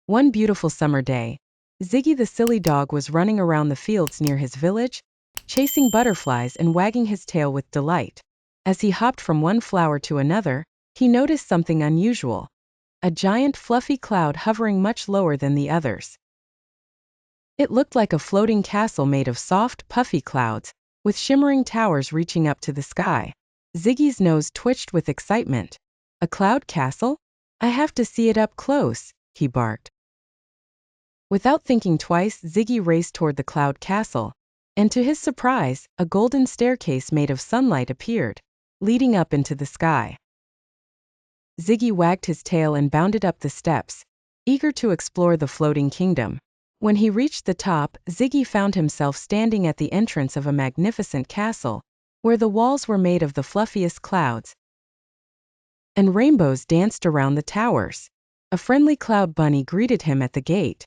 One beautiful summer day, Ziggy the silly dog was running around the fields near his village, chasing butterflies and wagging his tail with delight. As he hopped from one flower to another, he noticed something unusual: a giant fluffy cloud hovering much lower than the others. It looked like a floating castle made of soft, puffy clouds, with shimmering towers reaching up to the sky. Ziggy's nose twitched with excitement. A cloud castle? I have to see it up close, he barked. Without thinking twice, Ziggy raced toward the cloud castle, and to his surprise, a golden staircase made of sunlight appeared, leading up into the sky. Ziggy wagged his tail and bounded up the steps, eager to explore the floating kingdom. When he reached the top, Ziggy found himself standing at the entrance of a magnificent castle, where the walls were made of the fluffiest clouds, and rainbows danced around the towers. A friendly cloud bunny greeted him at the gate.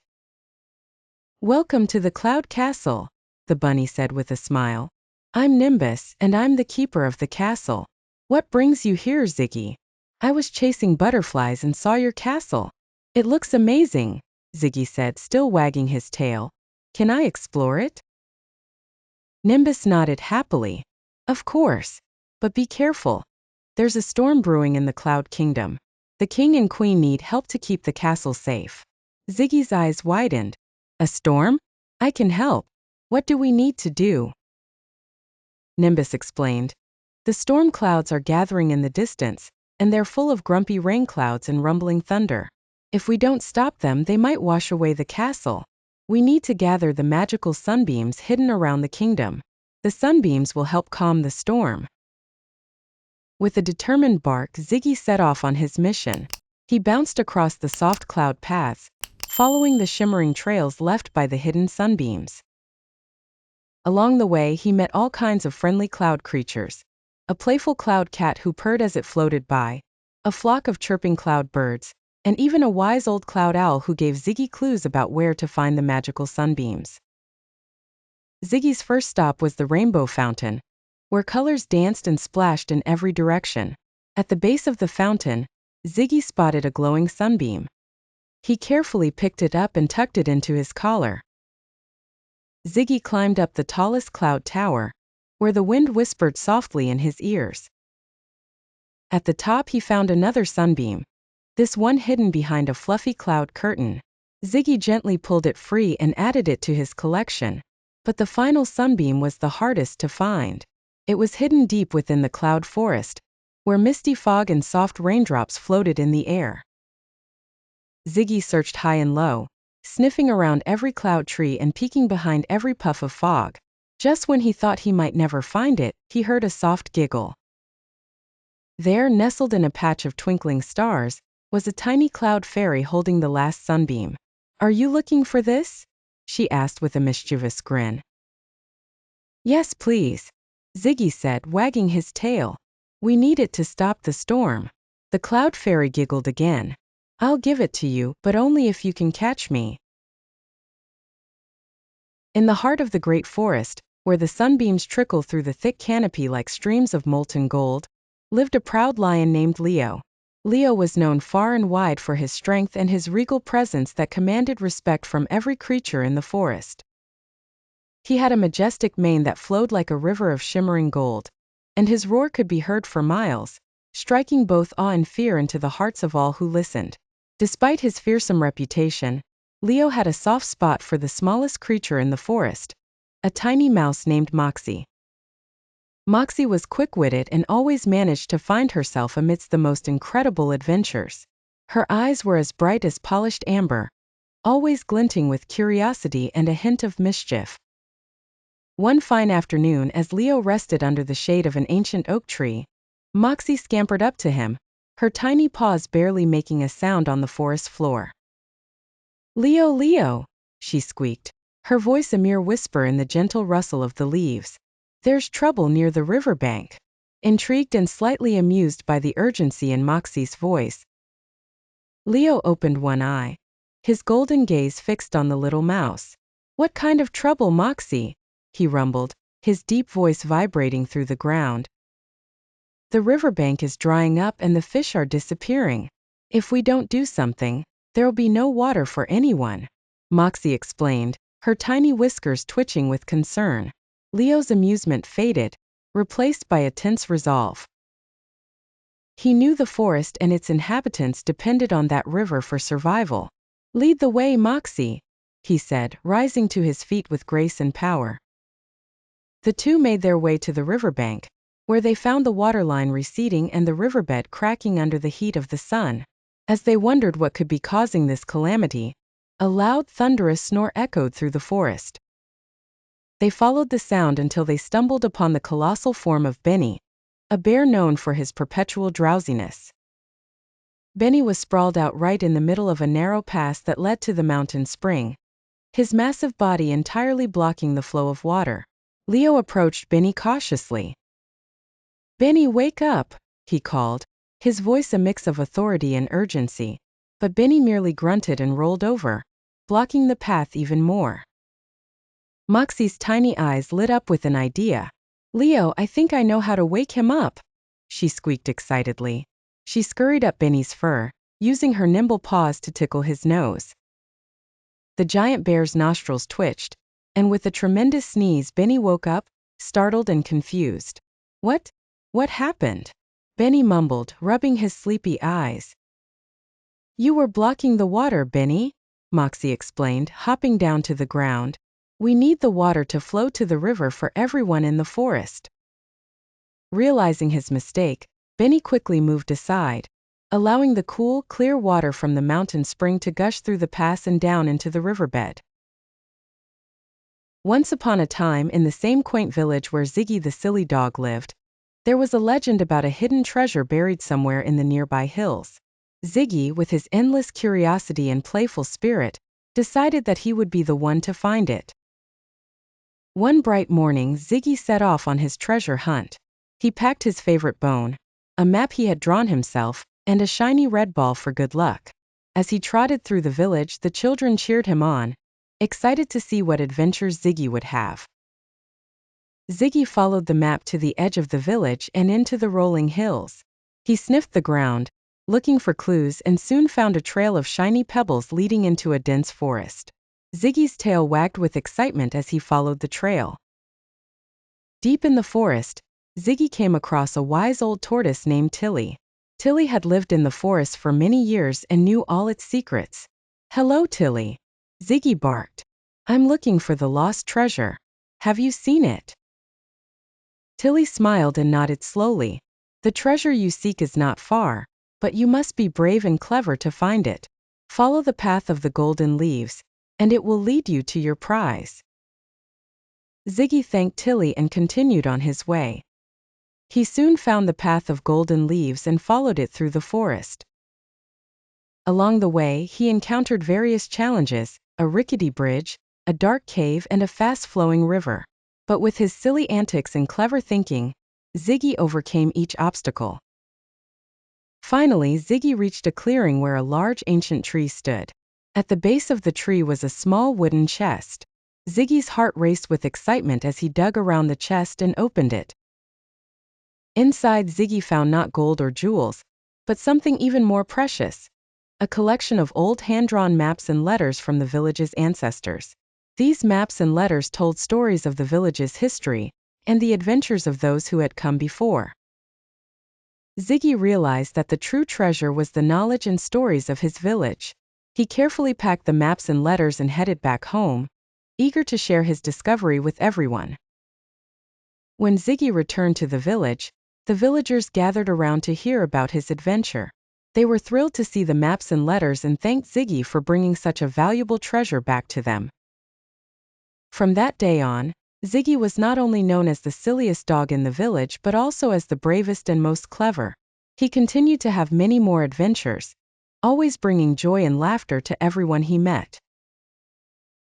"Welcome to the Cloud Castle," the bunny said with a smile. "I'm Nimbus, and I'm the keeper of the castle." "What brings you here, Ziggy?" "I was chasing butterflies and saw your castle." "It looks amazing," Ziggy said, still wagging his tail. "Can I explore it?" Nimbus nodded happily. "Of course. But be careful. There's a storm brewing in the Cloud Kingdom. The king and queen need help to keep the castle safe." Ziggy's eyes widened. "A storm? I can help. What do we need to do?" Nimbus explained. "The storm clouds are gathering in the distance, and they're full of grumpy rain clouds and rumbling thunder. If we don't stop them, they might wash away the castle. We need to gather the magical sunbeams hidden around the kingdom. The sunbeams will help calm the storm." With a determined bark, Ziggy set off on his mission. He bounced across the soft cloud paths, following the shimmering trails left by the hidden sunbeams. Along the way, he met all kinds of friendly cloud creatures: a playful cloud cat who purred as it floated by, a flock of chirping cloud birds, and even a wise old cloud owl who gave Ziggy clues about where to find the magical sunbeams. Ziggy's first stop was the Rainbow Fountain, where colors danced and splashed in every direction. At the base of the fountain, Ziggy spotted a glowing sunbeam. He carefully picked it up and tucked it into his collar. Ziggy climbed up the tallest cloud tower, where the wind whispered softly in his ears. At the top he found another sunbeam, this one hidden behind a fluffy cloud curtain. Ziggy gently pulled it free and added it to his collection. But the final sunbeam was the hardest to find. It was hidden deep within the cloud forest, where misty fog and soft raindrops floated in the air. Ziggy searched high and low, sniffing around every cloud tree and peeking behind every puff of fog. Just when he thought he might never find it, he heard a soft giggle. There, nestled in a patch of twinkling stars, was a tiny cloud fairy holding the last sunbeam. "Are you looking for this?" she asked with a mischievous grin. "Yes, please," Ziggy said, wagging his tail. "We need it to stop the storm." The cloud fairy giggled again. "I'll give it to you, but only if you can catch me." In the heart of the great forest, where the sunbeams trickle through the thick canopy like streams of molten gold, lived a proud lion named Leo. Leo was known far and wide for his strength and his regal presence that commanded respect from every creature in the forest. He had a majestic mane that flowed like a river of shimmering gold, and his roar could be heard for miles, striking both awe and fear into the hearts of all who listened. Despite his fearsome reputation, Leo had a soft spot for the smallest creature in the forest, a tiny mouse named Moxie. Moxie was quick-witted and always managed to find herself amidst the most incredible adventures. Her eyes were as bright as polished amber, always glinting with curiosity and a hint of mischief. One fine afternoon, as Leo rested under the shade of an ancient oak tree, Moxie scampered up to him, her tiny paws barely making a sound on the forest floor. "Leo, Leo," she squeaked, her voice a mere whisper in the gentle rustle of the leaves. "There's trouble near the riverbank." Intrigued and slightly amused by the urgency in Moxie's voice, Leo opened one eye, his golden gaze fixed on the little mouse. "What kind of trouble, Moxie?" he rumbled, his deep voice vibrating through the ground. "The riverbank is drying up and the fish are disappearing. If we don't do something, There'll be no water for anyone, Moxie explained, her tiny whiskers twitching with concern. Leo's amusement faded, replaced by a tense resolve. He knew the forest and its inhabitants depended on that river for survival. "Lead the way, Moxie," he said, rising to his feet with grace and power. The two made their way to the riverbank, where they found the waterline receding and the riverbed cracking under the heat of the sun. As they wondered what could be causing this calamity, a loud, thunderous snore echoed through the forest. They followed the sound until they stumbled upon the colossal form of Benny, a bear known for his perpetual drowsiness. Benny was sprawled out right in the middle of a narrow pass that led to the mountain spring, his massive body entirely blocking the flow of water. Leo approached Benny cautiously. "Benny, wake up," he called, his voice a mix of authority and urgency, but Benny merely grunted and rolled over, blocking the path even more. Moxie's tiny eyes lit up with an idea. "Leo, I think I know how to wake him up," she squeaked excitedly. She scurried up Benny's fur, using her nimble paws to tickle his nose. The giant bear's nostrils twitched, and with a tremendous sneeze Benny woke up, startled and confused. What happened?" Benny mumbled, rubbing his sleepy eyes. "You were blocking the water, Benny," Moxie explained, hopping down to the ground. "We need the water to flow to the river for everyone in the forest." Realizing his mistake, Benny quickly moved aside, allowing the cool, clear water from the mountain spring to gush through the pass and down into the riverbed. Once upon a time, in the same quaint village where Ziggy the silly dog lived, there was a legend about a hidden treasure buried somewhere in the nearby hills. Ziggy, with his endless curiosity and playful spirit, decided that he would be the one to find it. One bright morning, Ziggy set off on his treasure hunt. He packed his favorite bone, a map he had drawn himself, and a shiny red ball for good luck. As he trotted through the village, the children cheered him on, excited to see what adventures Ziggy would have. Ziggy followed the map to the edge of the village and into the rolling hills. He sniffed the ground, looking for clues, and soon found a trail of shiny pebbles leading into a dense forest. Ziggy's tail wagged with excitement as he followed the trail. Deep in the forest, Ziggy came across a wise old tortoise named Tilly. Tilly had lived in the forest for many years and knew all its secrets. "Hello, Tilly," Ziggy barked. "I'm looking for the lost treasure. Have you seen it?" Tilly smiled and nodded slowly. "The treasure you seek is not far, but you must be brave and clever to find it. Follow the path of the golden leaves, and it will lead you to your prize." Ziggy thanked Tilly and continued on his way. He soon found the path of golden leaves and followed it through the forest. Along the way, he encountered various challenges: a rickety bridge, a dark cave, and a fast-flowing river. But with his silly antics and clever thinking, Ziggy overcame each obstacle. Finally, Ziggy reached a clearing where a large ancient tree stood. At the base of the tree was a small wooden chest. Ziggy's heart raced with excitement as he dug around the chest and opened it. Inside, Ziggy found not gold or jewels, but something even more precious: a collection of old hand-drawn maps and letters from the village's ancestors. These maps and letters told stories of the village's history and the adventures of those who had come before. Ziggy realized that the true treasure was the knowledge and stories of his village. He carefully packed the maps and letters and headed back home, eager to share his discovery with everyone. When Ziggy returned to the village, the villagers gathered around to hear about his adventure. They were thrilled to see the maps and letters and thanked Ziggy for bringing such a valuable treasure back to them. From that day on, Ziggy was not only known as the silliest dog in the village but also as the bravest and most clever. He continued to have many more adventures, always bringing joy and laughter to everyone he met.